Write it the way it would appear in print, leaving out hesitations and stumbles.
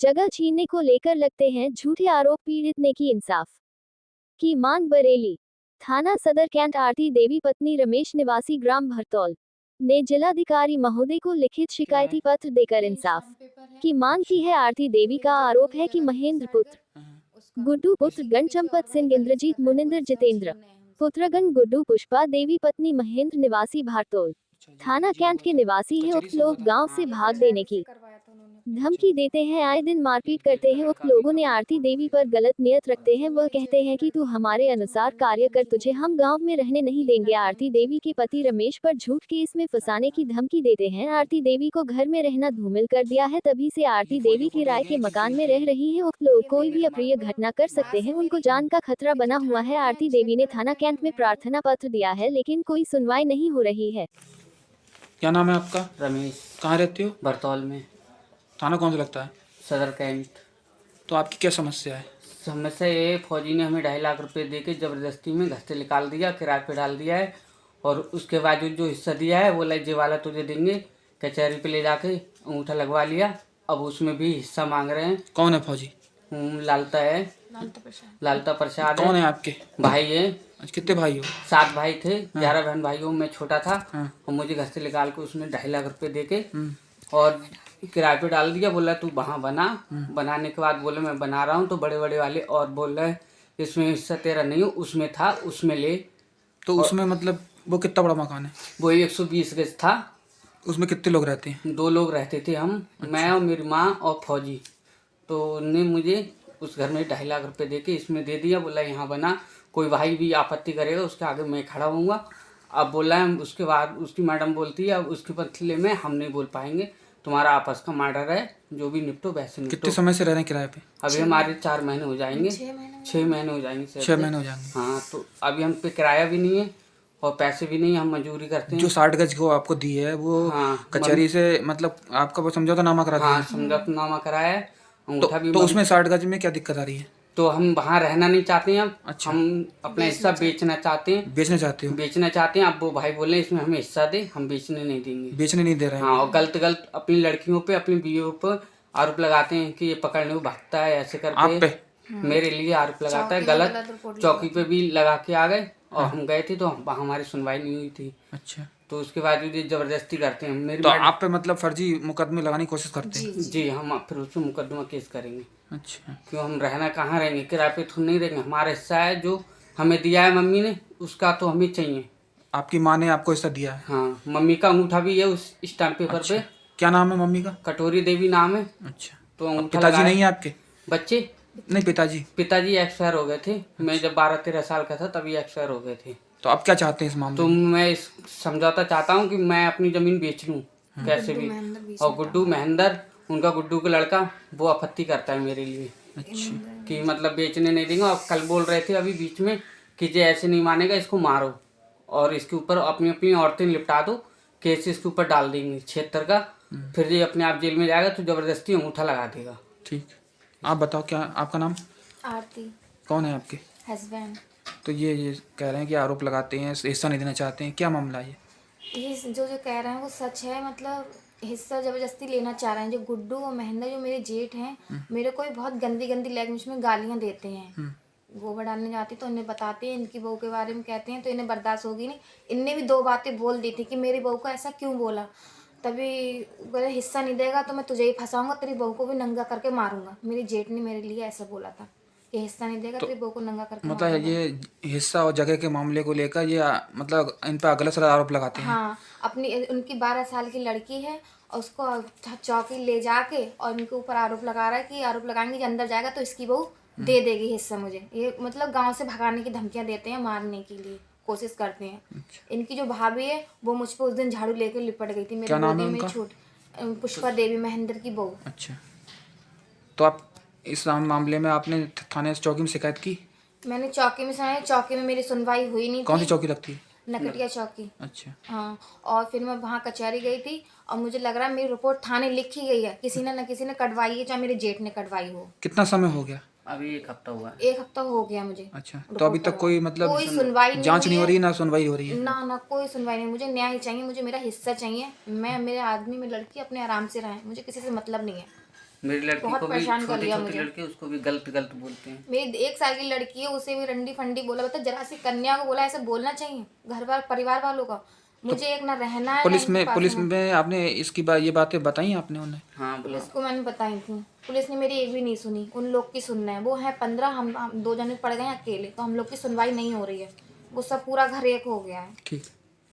जगह छीनने को लेकर लगते हैं झूठे आरोप, पीड़ित ने की इंसाफ की मांग। बरेली थाना सदर कैंट आरती देवी पत्नी रमेश निवासी ग्राम भरतौल ने जिलाधिकारी महोदय को लिखित शिकायती पत्र देकर इंसाफ की मांग की है। आरती देवी का आरोप है कि महेंद्र पुत्र गुड्डू पुत्र गण चंपत सिंह, इंद्रजीत, मुनिंदर, जितेंद्र पुत्रगण गुड्डू, पुष्पा देवी पत्नी महेंद्र निवासी भारतौल थाना कैंट के निवासी है। उक्त लोग गांव से भाग देने की धमकी देते हैं, आए दिन मारपीट करते हैं। उक्त लोगों ने आरती देवी पर गलत नियत रखते हैं। वह कहते हैं कि तू हमारे अनुसार कार्य कर, तुझे हम गांव में रहने नहीं देंगे। आरती देवी के पति रमेश पर झूठ केस में फंसाने की धमकी देते हैं। आरती देवी को घर में रहना धूमिल कर दिया है, तभी से आरती देवी किराए के मकान में रह रही है। उक्त लोग कोई भी अप्रिय घटना कर सकते हैं, उनको जान का खतरा बना हुआ है। आरती देवी ने थाना कैंट में प्रार्थना पत्र दिया है, लेकिन कोई सुनवाई नहीं हो रही है। क्या नाम है आपका? रमेश। कहाँ रहते हो? बरतौल में। थाना कौन सा लगता है? सदर कैंट। तो आपकी क्या समस्या है? समस्या ये, फौजी ने हमें 2.5 लाख रुपए दे के ज़बरदस्ती में घर से निकाल दिया, किराए पे डाल दिया है। और उसके बावजूद जो हिस्सा दिया है वो ये वाला तुझे देंगे, कचहरी पे ले जाके अंगूठा लगवा लिया। अब उसमें भी हिस्सा मांग रहे हैं। कौन है फौजी? लालता है, लालता प्रसाद। कौन है आपके भाई है। कितने भाई हो? 7 भाई थे, 11 बहन भाइयों में छोटा था। और मुझे घर से निकाल के उसने 2.5 लाख रुपए दे के और किराए पे डाल दिया। बोला तू वहाँ बना। बनाने के बाद बोले मैं बना रहा हूँ, तो बड़े बड़े वाले और बोल रहे इसमें हिस्सा तेरा नहीं हो, उसमें था, उसमें ले। तो उसमें मतलब वो कितना बड़ा मकान है? वो 120 गज था। उसमें कितने लोग रहते हैं? 2 लोग रहते थे हम। अच्छा। मैं और मेरी माँ और फौजी। तो उन्होंने मुझे उस घर में 2.5 लाख रुपए दे के इसमें दे दिया। बोला यहाँ बना, कोई भाई भी आपत्ति करेगा उसके आगे मैं खड़ा हूँगा। अब बोला है, उसके बाद उसकी मैडम बोलती है अब उसके बदले में हम नहीं बोल पाएंगे, तुम्हारा आपस का मैटर है, जो भी निपटो वैसे निपटो। कितने समय से रह रहे हैं किराए पे? अभी हमारे 4 महीने हो जाएंगे। 6 महीने हो जाएंगे सर। 6 महीने हो जाएंगे। हाँ, तो अभी हम पे किराया भी नहीं है और पैसे भी नहीं, हम मजदूरी करते हैं। जो 60 गज को आपको दी है वो कचहरी से मतलब आपका वो समझौतानामा करा दिया? हाँ, समझौतानामा कराया है। अंगूठा भी। तो उसमें 60 गज में क्या दिक्कत आ रही है? तो हम वहाँ रहना नहीं चाहते हैं। अच्छा। हम अपना हिस्सा बेचना चाहते हैं। बेचना चाहते हो? बेचना चाहते हैं। अब वो भाई बोले इसमें हमें हिस्सा दे, हम बेचने नहीं देंगे। बेचने नहीं दे रहे हैं? हाँ, और गलत अपनी लड़कियों पे, अपनी बीवियों पर आरोप लगाते हैं कि ये पकड़ने को भागता है, ऐसे करके। आप पे? मेरे लिए आरोप लगाता है गलत। चौकी पे भी लगा के आ गए और हम गए थे तो हमारी सुनवाई नहीं हुई थी। अच्छा। तो उसके बाद ये जबरदस्ती करते हैं। मेरी तो आप पे मतलब फर्जी मुकदमे लगाने की कोशिश करते हैं? जी, हम फिर उसमें मुकदमा केस करेंगे। अच्छा। क्यों, हम रहना कहाँ रहेंगे, किराए पे तो नहीं रहेंगे। हमारा हिस्सा है जो हमें दिया है मम्मी ने, उसका तो हमें चाहिए। आपकी माँ ने आपको हिस्सा दिया है? हाँ, मम्मी का अंगूठा भी है उस स्टाम्प पेपर। अच्छा। पे। क्या नाम है मम्मी का? कटोरी देवी नाम है। अच्छा। तो अंगूठा पिताजी नहीं है आपके? बच्चे नहीं, पिताजी? पिताजी एक्सपायर हो गए थे। मैं जब 12-13 साल का था तभी एक्सपायर हो गए थे। तो आप क्या चाहते हैं इस मामले तो में? मैं इस समझौता चाहता हूँ कि मैं अपनी जमीन बेच लूँ कैसे भी। और गुड्डू महेंद्र, उनका गुड्डू का लड़का, वो आपत्ति करता है मेरे लिए। अच्छा। कि मतलब बेचने नहीं देंगे। और कल बोल रहे थे अभी बीच में कि जे ऐसे नहीं मानेगा इसको मारो और इसके ऊपर अपनी अपनी औरतें निपटा दो, केस इसके ऊपर डाल देंगे 76 का। फिर ये अपने आप जेल में जाएगा तो जबरदस्ती अंगूठा लगा देगा। ठीक। आप बताओ, क्या आपका नाम? आरती। कौन है आपके? हस्बैंड। तो ये कह रहे हैं कि आरोप लगाते हैं, हिस्सा नहीं देना चाहते हैं, क्या मामला है ये जो कह रहे हैं वो सच है। मतलब हिस्सा जबरदस्ती लेना चाह रहे हैं। जो गुड्डू और महेंद्र जो मेरे जेठ हैं, मेरे को बहुत गंदी गंदी लैंग्वेज में गालियाँ देते हैं। गोबर डालने जाती तो इन्हें बताते हैं, इनकी बहू के बारे में कहते हैं, तो इन्हें बर्दाश्त होगी नहीं। इनने भी 2 बातें बोल दी थी कि मेरी बहू को ऐसा क्यों बोला। तभी बोले हिस्सा नहीं देगा तो मैं तुझे ही फंसाऊंगा, तेरी बहू को भी नंगा करके मारूंगा। मेरी जेठ ने मेरे लिए ऐसा बोला था कि हिस्सा नहीं देगा तो तेरी बहू को नंगा करके मतलब ये हिस्सा और जगह के मामले को लेकर ये मतलब इन पर गलत आरोप लगाते हैं? हाँ, अपनी उनकी 12 साल की लड़की है और उसको चौकी ले जाके और उनके ऊपर आरोप लगा रहा है कि आरोप लगाएंगे कि अंदर जाएगा तो इसकी बहू दे देगी हिस्सा मुझे। ये मतलब गांव से भगाने की धमकियां देते हैं, मारने के लिए कोशिश करते हैं। अच्छा। इनकी जो भाभी है वो मुझ पर उस दिन झाड़ू लेकर लिपट गई थी मेरे गोदी में। पुष्पा देवी, महेंद्र की बहू। अच्छा। तो आप इस मामले में आपने थाने चौकी में शिकायत की? मैंने चौकी में सुनाई, चौकी में मेरी सुनवाई हुई नहीं। कौन सी चौकी लगती है? नकटिया चौकी। अच्छा। हाँ, और फिर मैं वहाँ कचहरी गई थी और मुझे लग रहा है मेरी रिपोर्ट थाने लिखी गई है, किसी ने न किसी ने कटवाई है, चाहे मेरे जेठ ने कटवाई हो। कितना समय हो गया? अभी 1 हफ्ता हुआ। 1 हफ्ता हो गया मुझे। अच्छा। तो अभी तक कोई मतलब कोई सुनवाई जांच नहीं हो रही, ना सुनवाई हो रही है? ना कोई सुनवाई नहीं। मुझे न्याय चाहिए, मुझे मेरा हिस्सा चाहिए। मैं, मेरे आदमी, मेरी लड़की अपने आराम से रहें, मुझे किसी से मतलब नहीं है। मेरी लड़की बहुत को भी, परेशान कर छोटी लिया छोटी मुझे। लड़की उसको भी गलत गलत बोलते हैं। मेरी 1 साल की लड़की है, उसे भी रंडी फंडी बोला। बता, जरा सी कन्या को बोला ऐसे बोलना चाहिए घर बार परिवार वालों का। मुझे एक ना रहना है ना पुलिस इनके में पास पुलिस में। में आपने इसकी बात, ये बातें बताई आपने उन्हें? हाँ बोला। पुलिस को मैंने बताई थी, पुलिस ने मेरी एक भी नहीं सुनी। उन लोग की सुनना है, वो है 15, हम 2 जने पड़ गए हैं अकेले, तो हम लोग की सुनवाई नहीं हो रही है। वो सब पूरा घर एक हो गया है। ठीक।